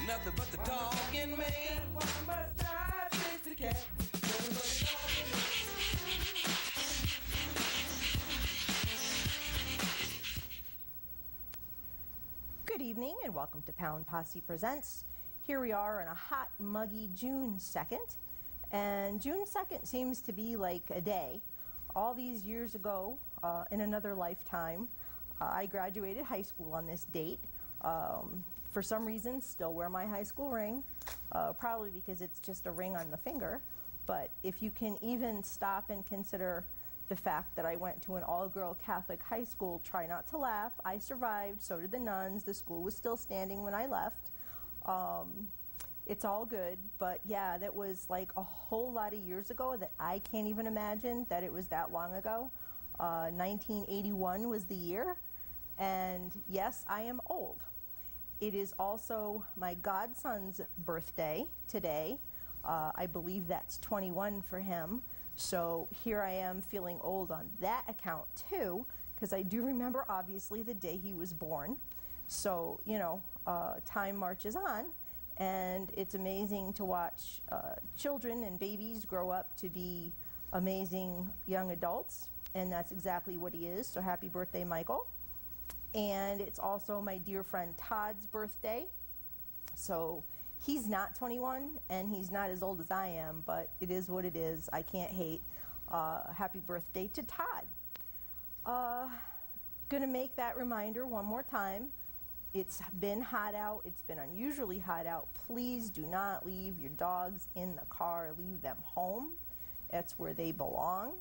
nothing but the dog in me. Why must I chase the cat? Good evening and welcome to Posse Presents. Here we are on a hot, muggy June 2nd. And June 2nd seems to be like a day. All these years ago, in another lifetime, I graduated high school on this date. For some reason, still wear my high school ring, probably because it's just a ring on the finger. But if you can even stop and consider the fact that I went to an all-girl Catholic high school, try not to laugh. I survived, so did the nuns. The school was still standing when I left. It's all good, but yeah, that was like a whole lot of years ago that I can't even imagine that it was that long ago. 1981 was the year, and yes, I am old. It is also my godson's birthday today. I believe that's 21 for him. So here I am feeling old on that account too, because I do remember obviously the day he was born. So, you know, time marches on, and it's amazing to watch children and babies grow up to be amazing young adults, and that's exactly what he is. So happy birthday, Michael. And it's also my dear friend Todd's birthday. So he's not 21 and he's not as old as I am, but it is what it is. I can't hate. Happy birthday to Todd. Gonna make that reminder one more time. It's been hot out. It's been unusually hot out. Please do not leave your dogs in the car. Leave them home. That's where they belong.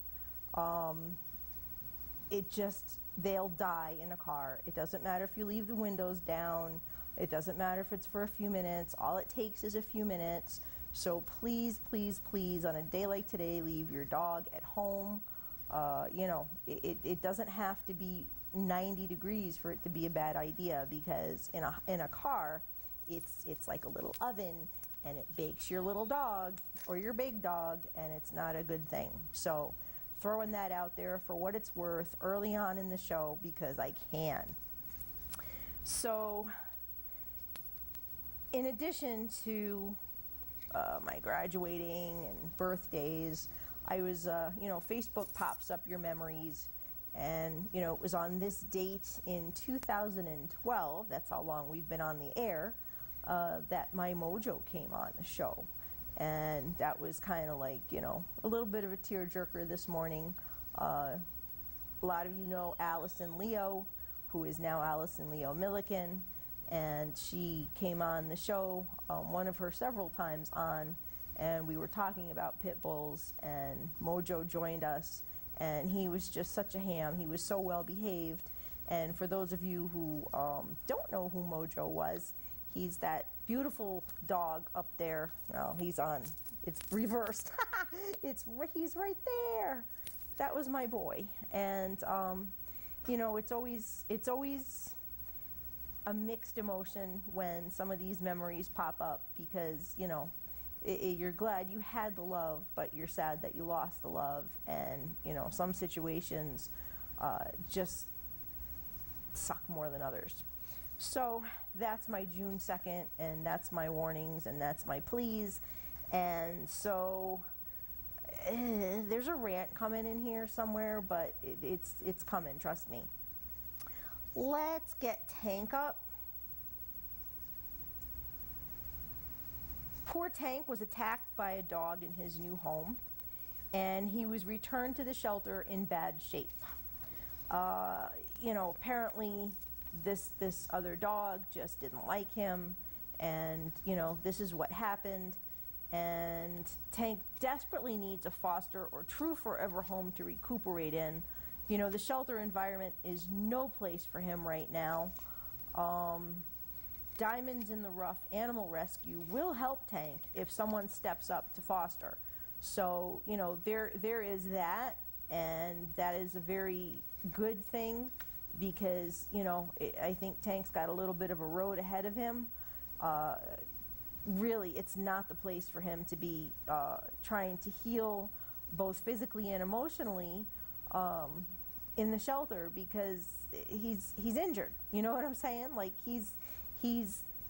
They'll die in a car. It doesn't matter if you leave the windows down. It doesn't matter if it's for a few minutes. All it takes is a few minutes. So please, please, please, on a day like today, leave your dog at home. You know, it doesn't have to be 90 degrees for it to be a bad idea, because in a car, it's like a little oven, and it bakes your little dog or your big dog, and it's not a good thing. So throwing that out there for what it's worth early on in the show, because I can. So in addition to my graduating and birthdays, I was, Facebook pops up your memories, and, it was on this date in 2012, that's how long we've been on the air, that my Mojo came on the show. And that was kind of like, a little bit of a tearjerker this morning. A lot of you know Allison Leo, who is now Allison Leo Milliken, and she came on the show, one of her several times on, and we were talking about pit bulls, and Mojo joined us, and he was just such a ham. He was so well behaved. And for those of you who don't know who Mojo was, he's that beautiful dog up there. Well, he's on. It's reversed. He's right there. That was my boy. And it's always a mixed emotion when some of these memories pop up, because you're glad you had the love, but you're sad that you lost the love. And some situations just suck more than others. So that's my June 2nd, and that's my warnings, and that's my pleas. And so there's a rant coming in here somewhere, but it's coming, trust me. Let's get Tank up. Poor Tank was attacked by a dog in his new home, and he was returned to the shelter in bad shape. Apparently this other dog just didn't like him, and this is what happened. And Tank desperately needs a foster or true forever home to recuperate in. The shelter environment is no place for him right now. Diamonds in the Rough Animal Rescue will help Tank if someone steps up to foster. So there is that, and that is a very good thing, because I think Tank's got a little bit of a road ahead of him. Really, it's not the place for him to be trying to heal both physically and emotionally in the shelter, because he's injured. You know what I'm saying? Like he's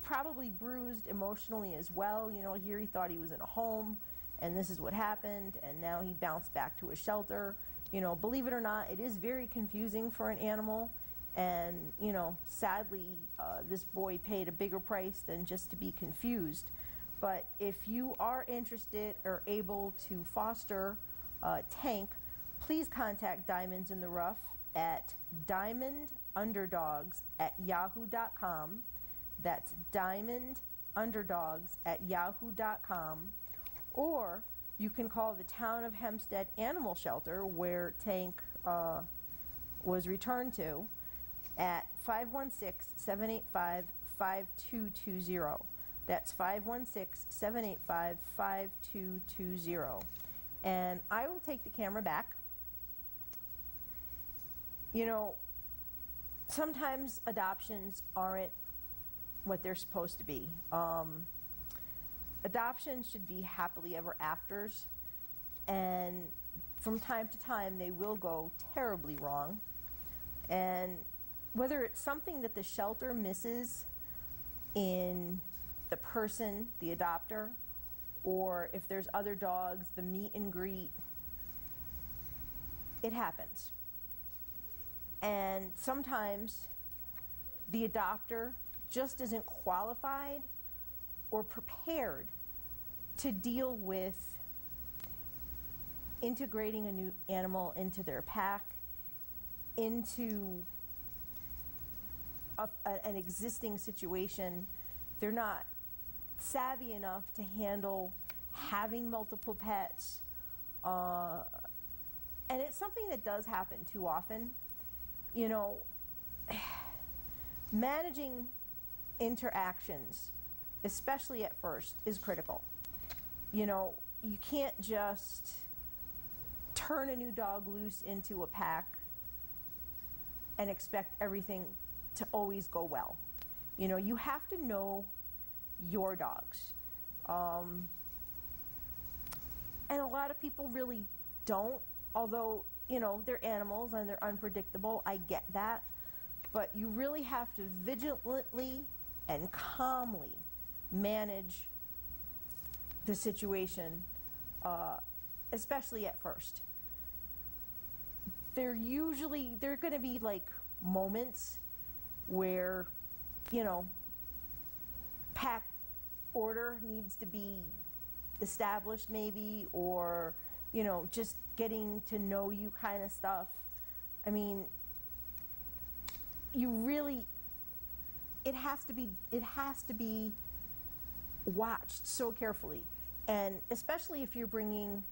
probably bruised emotionally as well. You know, here he thought he was in a home, and this is what happened, and now he bounced back to a shelter. You know, believe it or not, it is very confusing for an animal, and, you know, sadly, this boy paid a bigger price than just to be confused. But if you are interested or able to foster Tank, please contact Diamonds in the Rough at diamondunderdogs@yahoo.com. That's diamondunderdogs@yahoo.com. Or you can call the Town of Hempstead Animal Shelter, where Tank was returned to, at 516-785-5220. That's 516-785-5220. And I will take the camera back. You know, sometimes adoptions aren't what they're supposed to be. Adoptions should be happily ever afters, and from time to time they will go terribly wrong. And whether it's something that the shelter misses in the person, the adopter, or if there's other dogs, the meet and greet, it happens. And sometimes the adopter just isn't qualified or prepared to deal with integrating a new animal into their pack, into an existing situation. They're not savvy enough to handle having multiple pets. And it's something that does happen too often. You know, managing interactions, especially at first, is critical. You know, you can't just turn a new dog loose into a pack and expect everything to always go well. You know, you have to know your dogs. And a lot of people really don't, although, you know, they're animals and they're unpredictable. I get that. But you really have to vigilantly and calmly manage the situation, especially at first. There are going to be like moments where, you know, pack order needs to be established maybe, or, you know, just getting to know you kind of stuff. I mean, it has to be watched so carefully. And especially if you're bringing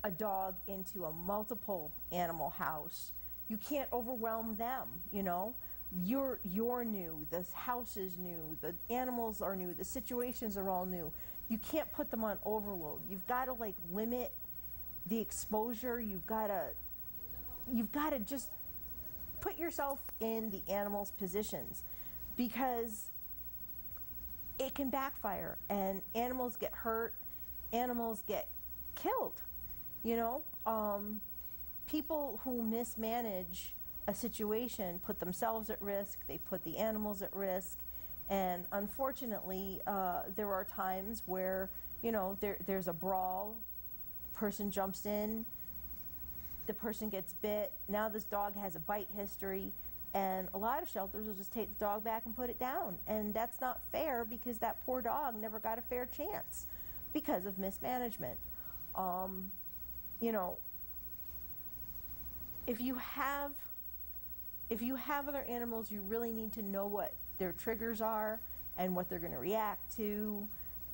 a dog into a multiple animal house, you can't overwhelm them, you know. You're new, the house is new, the animals are new, the situations are all new. You can't put them on overload. You've got to like limit the exposure. You've got to just put yourself in the animal's positions, because it can backfire and animals get hurt, animals get killed, you know. People who mismanage a situation put themselves at risk, they put the animals at risk, and unfortunately there are times where, you know, there's a brawl, person jumps in, the person gets bit, now this dog has a bite history, and a lot of shelters will just take the dog back and put it down, and that's not fair, because that poor dog never got a fair chance because of mismanagement. You know, if you have other animals, you really need to know what their triggers are and what they're going to react to.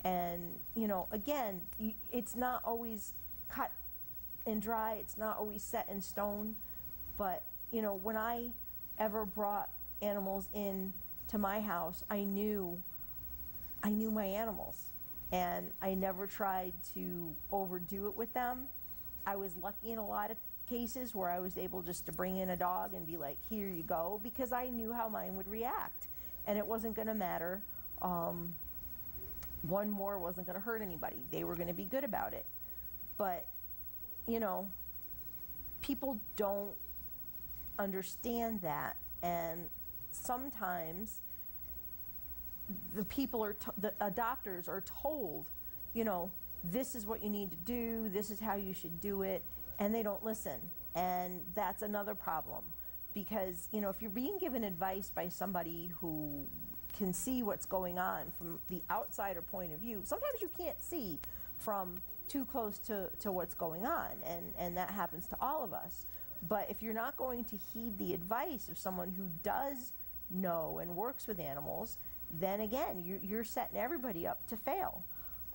And, you know, again, it's not always cut and dry, it's not always set in stone. But, you know, when I ever brought animals in to my house, I knew my animals, and I never tried to overdo it with them. I was lucky in a lot of cases where I was able just to bring in a dog and be like, here you go, because I knew how mine would react, and it wasn't going to matter. One more wasn't going to hurt anybody. They were going to be good about it. But, you know, people don't understand that, and sometimes the people the adopters are told, this is what you need to do, this is how you should do it, and they don't listen. And that's another problem, because, if you're being given advice by somebody who can see what's going on from the outsider point of view, sometimes you can't see from too close to what's going on, and that happens to all of us. But if you're not going to heed the advice of someone who does know and works with animals, then again, you're setting everybody up to fail.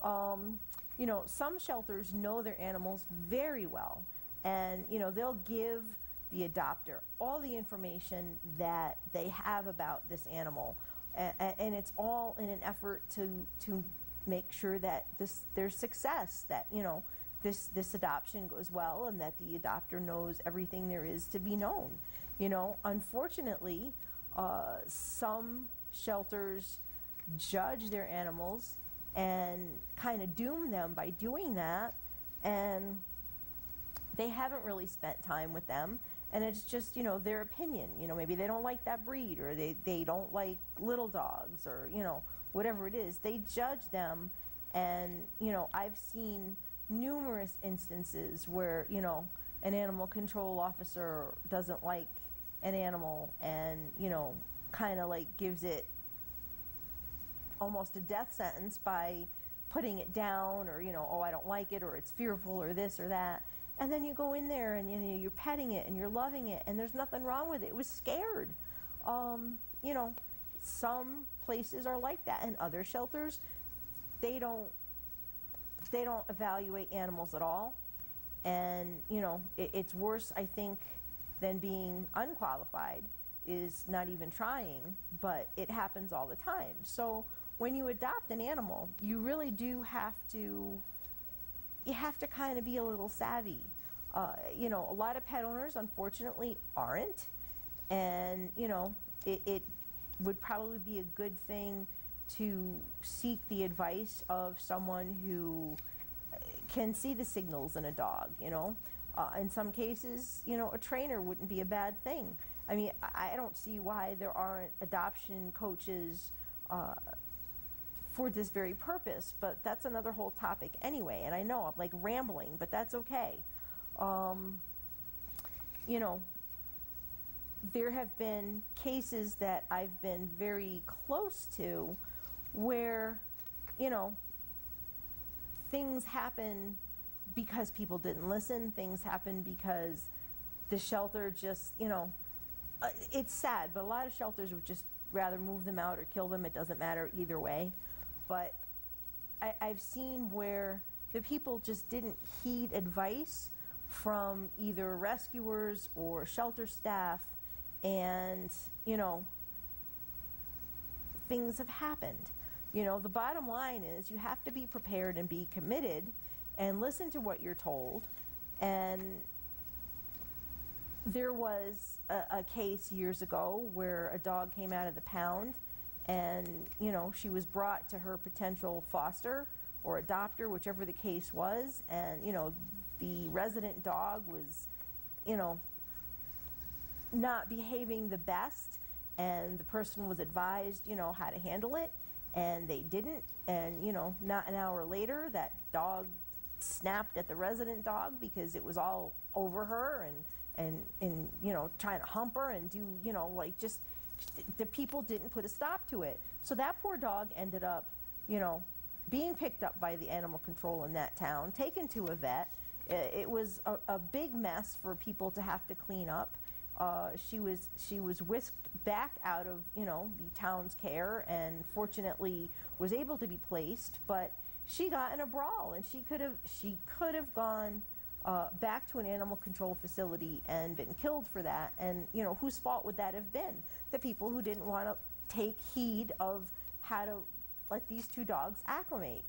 Some shelters know their animals very well, and they'll give the adopter all the information that they have about this animal, and it's all in an effort to make sure that there's success, that this adoption goes well, and that the adopter knows everything there is to be known. Unfortunately, some shelters judge their animals and kind of doom them by doing that, and they haven't really spent time with them, and it's just their opinion. Maybe they don't like that breed, or they don't like little dogs, or whatever it is. They judge them, and I've seen numerous instances where an animal control officer doesn't like an animal, and kind of like gives it almost a death sentence by putting it down, or oh, I don't like it, or it's fearful, or this or that. And then you go in there and you're petting it and you're loving it, and there's nothing wrong with it. It was scared. Some places are like that, and other shelters, they don't evaluate animals at all. And it's worse, I think, than being unqualified is not even trying, but it happens all the time. So when you adopt an animal, you really do have to kind of be a little savvy. A lot of pet owners, unfortunately, aren't. And, it would probably be a good thing to seek the advice of someone who can see the signals in a dog. In some cases, a trainer wouldn't be a bad thing. I mean, I don't see why there aren't adoption coaches for this very purpose, but that's another whole topic anyway. And I know I'm like rambling, but that's okay. There have been cases that I've been very close to where, things happen because people didn't listen. Things happen because the shelter just, it's sad, but a lot of shelters would just rather move them out or kill them. It doesn't matter either way. But I've seen where the people just didn't heed advice from either rescuers or shelter staff, and things have happened. The bottom line is you have to be prepared and be committed and listen to what you're told. And there was a case years ago where a dog came out of the pound, and she was brought to her potential foster or adopter, whichever the case was, and the resident dog was not behaving the best, and the person was advised how to handle it, and they didn't. And not an hour later, that dog snapped at the resident dog because it was all over her and trying to hump her and do just the people didn't put a stop to it. So that poor dog ended up being picked up by the animal control in that town, taken to a vet. It was a big mess for people to have to clean up. She was whisked back out of the town's care, and fortunately was able to be placed. But she got in a brawl, and she could have gone back to an animal control facility and been killed for that. And whose fault would that have been? The people who didn't want to take heed of how to let these two dogs acclimate.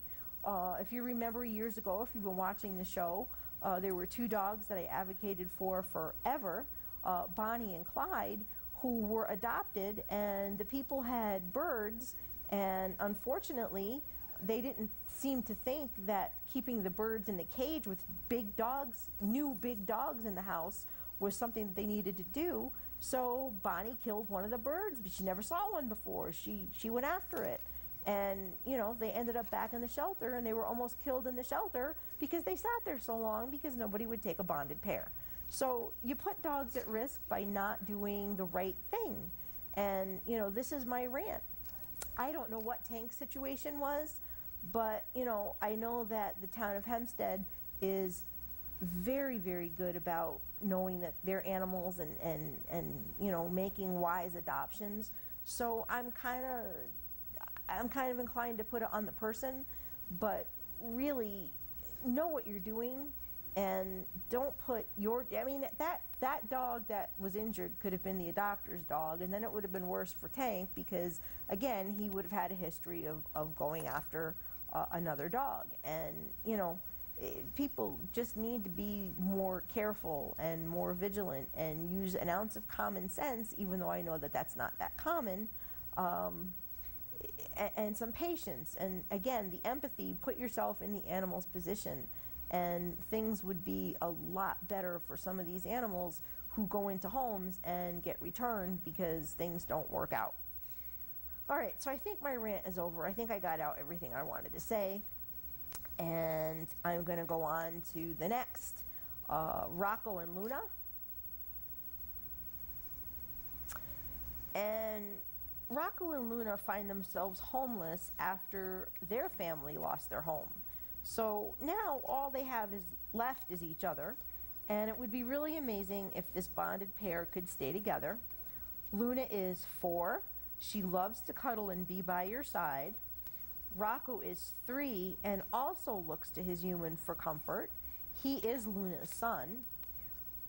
If you remember years ago, if you've been watching the show, there were two dogs that I advocated for forever, Bonnie and Clyde, who were adopted, and the people had birds, and unfortunately they didn't seem to think that keeping the birds in the cage with big dogs, new big dogs in the house, was something that they needed to do. So Bonnie killed one of the birds, but she never saw one before. She went after it. And, they ended up back in the shelter, and they were almost killed in the shelter because they sat there so long because nobody would take a bonded pair. So you put dogs at risk by not doing the right thing. And, this is my rant. I don't know what Tank's situation was, but, I know that the town of Hempstead is very, very good about knowing that they're animals and making wise adoptions. So I'm kind of inclined to put it on the person, but really know what you're doing and don't put that dog that was injured could have been the adopter's dog, and then it would have been worse for Tank because, again, he would have had a history of going after another dog. And, people just need to be more careful and more vigilant and use an ounce of common sense, even though I know that that's not that common, and some patience. And again, the empathy, put yourself in the animal's position, and things would be a lot better for some of these animals who go into homes and get returned because things don't work out. All right, so I think my rant is over. I think I got out everything I wanted to say. And I'm going to go on to the next, Rocco and Luna. And Rocco and Luna find themselves homeless after their family lost their home. So now all they have left is each other. And it would be really amazing if this bonded pair could stay together. Luna is 4. She loves to cuddle and be by your side. Rocco is 3 and also looks to his human for comfort. He is Luna's son.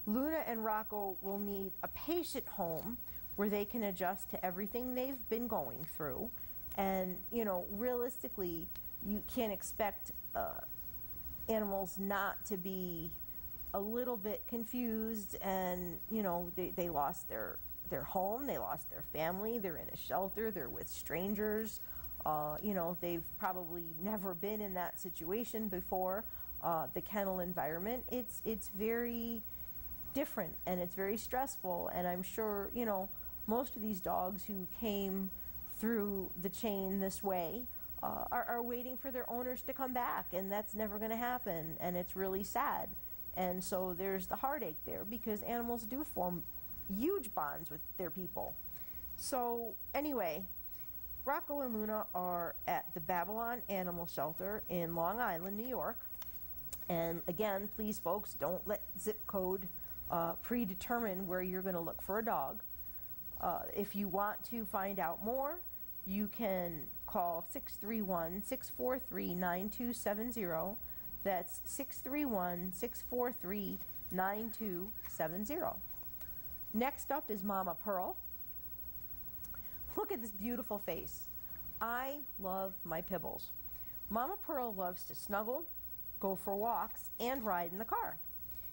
Luna and Rocco will need a patient home where they can adjust to everything they've been going through. And, realistically, you can't expect animals not to be a little bit confused. And, they lost their home, they lost their family, they're in a shelter, they're with strangers. They've probably never been in that situation before. The kennel environment, it's very different and it's very stressful. And I'm sure, most of these dogs who came through the chain this way are waiting for their owners to come back, and that's never going to happen. And it's really sad. And so there's the heartache there because animals do form huge bonds with their people. So anyway, Rocco and Luna are at the Babylon Animal Shelter in Long Island, New York. And again, please, folks, don't let zip code predetermine where you're going to look for a dog. If you want to find out more, you can call 631-643-9270. That's 631-643-9270. Next up is Mama Pearl. Look at this beautiful face. I love my Pibbles. Mama Pearl loves to snuggle, go for walks, and ride in the car.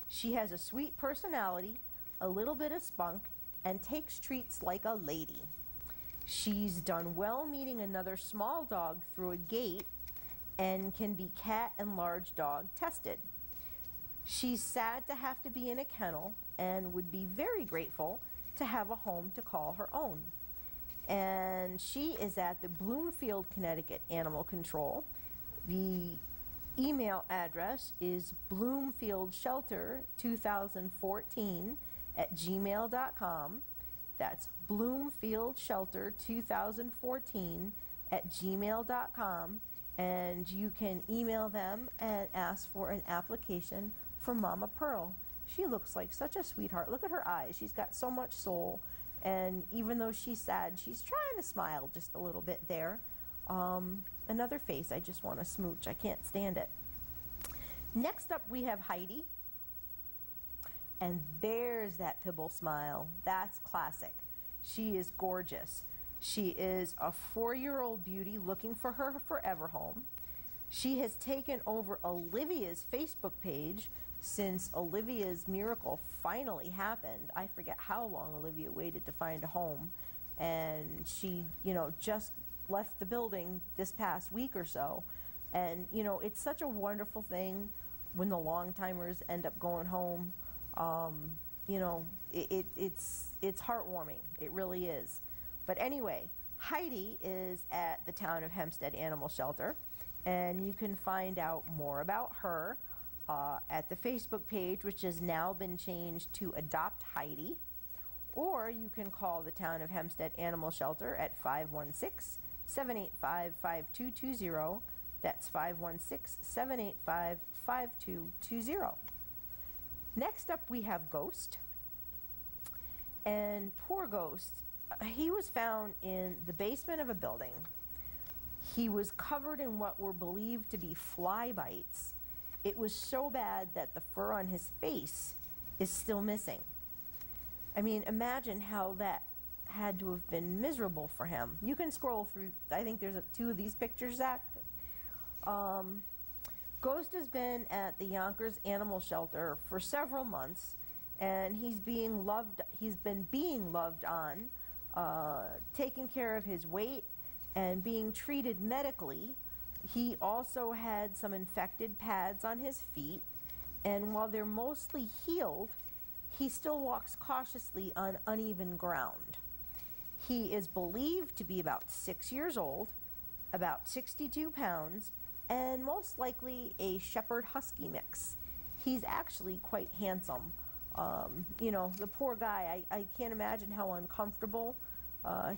She has a sweet personality, a little bit of spunk, and takes treats like a lady. She's done well meeting another small dog through a gate and can be cat and large dog tested. She's sad to have to be in a kennel and would be very grateful to have a home to call her own. And she is at the Bloomfield, Connecticut Animal Control. The email address is bloomfieldshelter2014@gmail.com. That's bloomfieldshelter2014@gmail.com. And you can email them and ask for an application for Mama Pearl. She looks like such a sweetheart. Look at her eyes. She's got so much soul. And even though she's sad, she's trying to smile just a little bit there. Another face I just want to smooch. I can't stand it. Next up, we have Heidi. And there's that Pibble smile. That's classic. She is gorgeous. She is a 4-year-old beauty looking for her forever home. She has taken over Olivia's Facebook page since Olivia's miracle finally happened. I forget how long Olivia waited to find a home. And she, just left the building this past week or so. And, it's such a wonderful thing when the long-timers end up going home. It's heartwarming. It really is. But anyway, Heidi is at the Town of Hempstead Animal Shelter, and you can find out more about her at the Facebook page, which has now been changed to Adopt Heidi, or you can call the Town of Hempstead Animal Shelter at 516-785-5220. That's 516-785-5220. Next up, we have Ghost. And poor Ghost, he was found in the basement of a building. He was covered in what were believed to be fly bites. It was so bad that the fur on his face is still missing. I mean, imagine how that had to have been miserable for him. You can scroll through, I think there's two of these pictures, Zach. Ghost has been at the Yonkers Animal Shelter for several months, and he's been being loved on, taking care of his weight, and being treated medically. He also had some infected pads on his feet, and while they're mostly healed, he still walks cautiously on uneven ground. He is believed to be about 6 years old, about 62 pounds, and most likely a Shepherd Husky mix. He's actually quite handsome. You know, the poor guy, I can't imagine how uncomfortable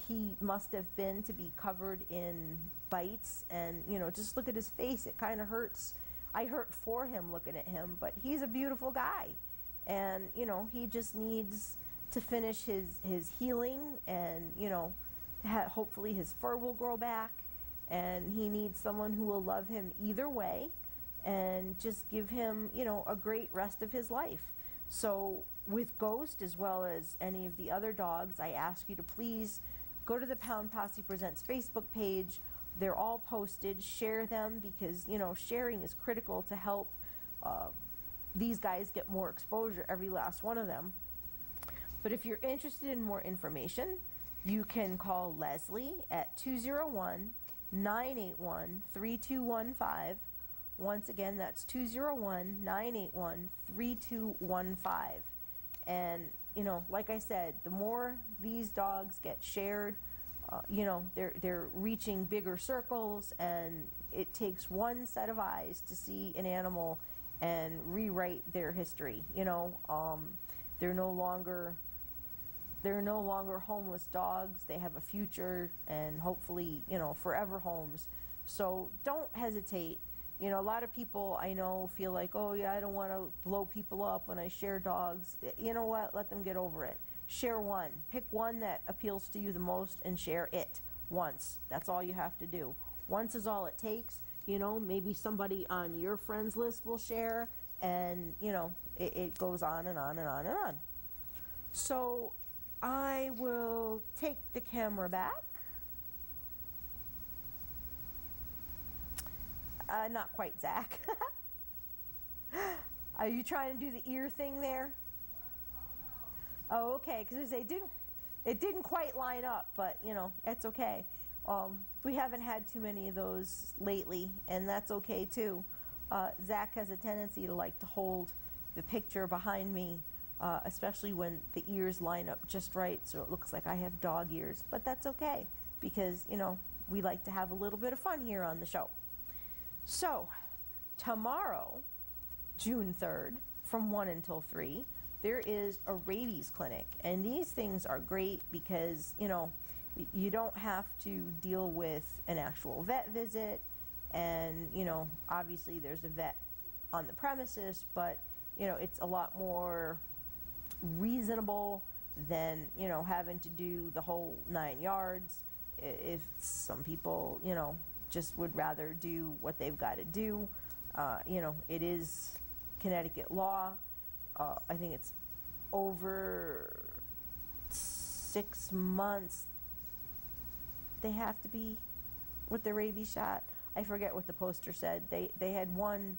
he must have been to be covered in bites, and you know, just look at his face, it kind of hurts. I hurt for him looking at him, but he's a beautiful guy, and you know, he just needs to finish his healing, and you know, hopefully his fur will grow back, and he needs someone who will love him either way and just give him, you know, a great rest of his life. So with Ghost, as well as any of the other dogs, I ask you to please go to the Pound Posse Presents Facebook page. They're all posted. Share them, because, you know, sharing is critical to help these guys get more exposure, every last one of them. But if you're interested in more information, you can call Leslie at 201-981-3215. Once again, that's 201-981-3215. And, you know, like I said, the more these dogs get shared, you know, they're reaching bigger circles, and it takes one set of eyes to see an animal and rewrite their history. You know, they're no longer homeless dogs. They have a future, and hopefully, you know, forever homes. So don't hesitate. You know, a lot of people I know feel like, oh yeah, I don't want to blow people up when I share dogs. You know what? Let them get over it. Share one. Pick one that appeals to you the most and share it once. That's all you have to do. Once is all it takes. You know, maybe somebody on your friends list will share, and you know, it goes on and on and on and on. So I will take the camera back. Not quite, Zach. Are you trying to do the ear thing there? Oh, okay, because it didn't quite line up, but you know, it's okay. We haven't had too many of those lately, and that's okay too. Zach has a tendency to like to hold the picture behind me, especially when the ears line up just right, so it looks like I have dog ears. But that's okay, because you know, we like to have a little bit of fun here on the show. So tomorrow, June 3rd, from 1 until 3, there is a rabies clinic, and these things are great because, you know, you don't have to deal with an actual vet visit, and you know, obviously there's a vet on the premises, but you know, it's a lot more reasonable than, you know, having to do the whole 9 yards. If some people, you know, just would rather do what they've got to do, you know, it is Connecticut law. I think it's over 6 months they have to be with the rabies shot. I forget what the poster said. They had one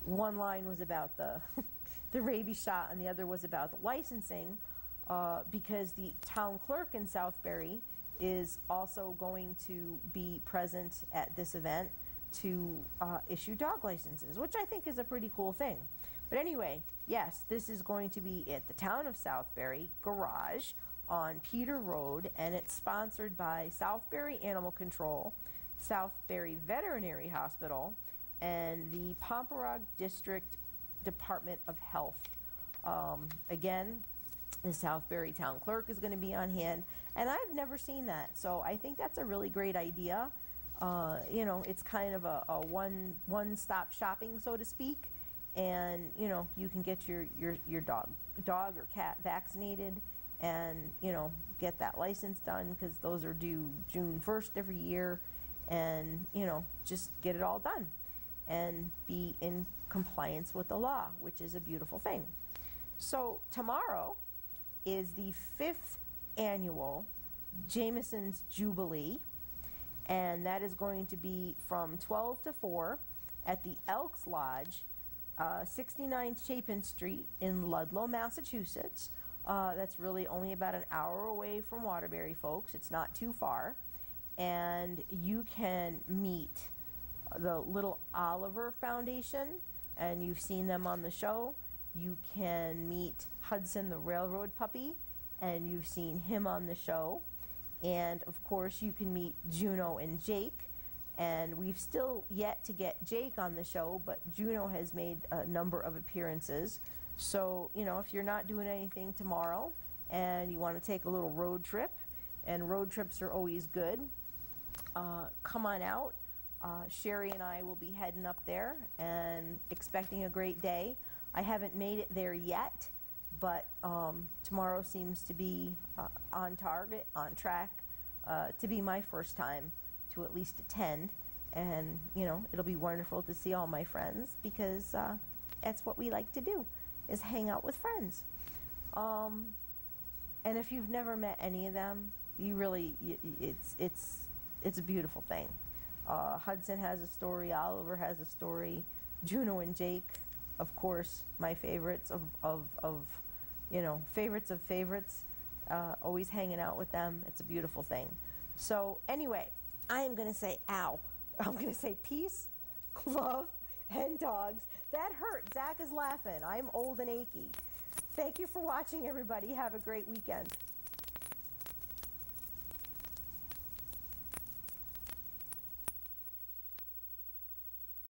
line was about the the rabies shot, and the other was about the licensing, because the town clerk in Southbury is also going to be present at this event to issue dog licenses, which I think is a pretty cool thing. But anyway, yes, this is going to be at the Town of Southbury garage on Peter Road, and it's sponsored by Southbury Animal Control, Southbury Veterinary Hospital, and the Pomperaug District Department of Health. Again, the Southbury Town Clerk is going to be on hand, and I've never seen that, so I think that's a really great idea. You know, it's kind of a one-stop shopping, so to speak, and you know, you can get your dog or cat vaccinated, and you know, get that license done, because those are due June 1st every year, and you know, just get it all done and be in compliance with the law, which is a beautiful thing. So tomorrow is the 5th annual Jameson's Jubilee, and that is going to be from 12 to 4 at the Elks Lodge, 69 Chapin Street in Ludlow, Massachusetts. That's really only about an hour away from Waterbury, folks. It's not too far. And you can meet the Little Oliver Foundation, and you've seen them on the show. You can meet Hudson the Railroad Puppy, and you've seen him on the show. And of course, you can meet Juno and Jake. And we've still yet to get Jake on the show, but Juno has made a number of appearances. So, you know, if you're not doing anything tomorrow and you want to take a little road trip, and road trips are always good, come on out. Sherry and I will be heading up there and expecting a great day. I haven't made it there yet, but tomorrow seems to be on target, on track, to be my first time to at least attend. And, you know, it'll be wonderful to see all my friends, because that's what we like to do, is hang out with friends. And if you've never met any of them, you really, it's a beautiful thing. Hudson has a story, Oliver has a story, Juno and Jake, of course, my favorites of you know, favorites of favorites, always hanging out with them. It's a beautiful thing. So anyway, I am going to say ow. I'm going to say peace, love, and dogs. That hurt. Zach is laughing. I'm old and achy. Thank you for watching, everybody. Have a great weekend.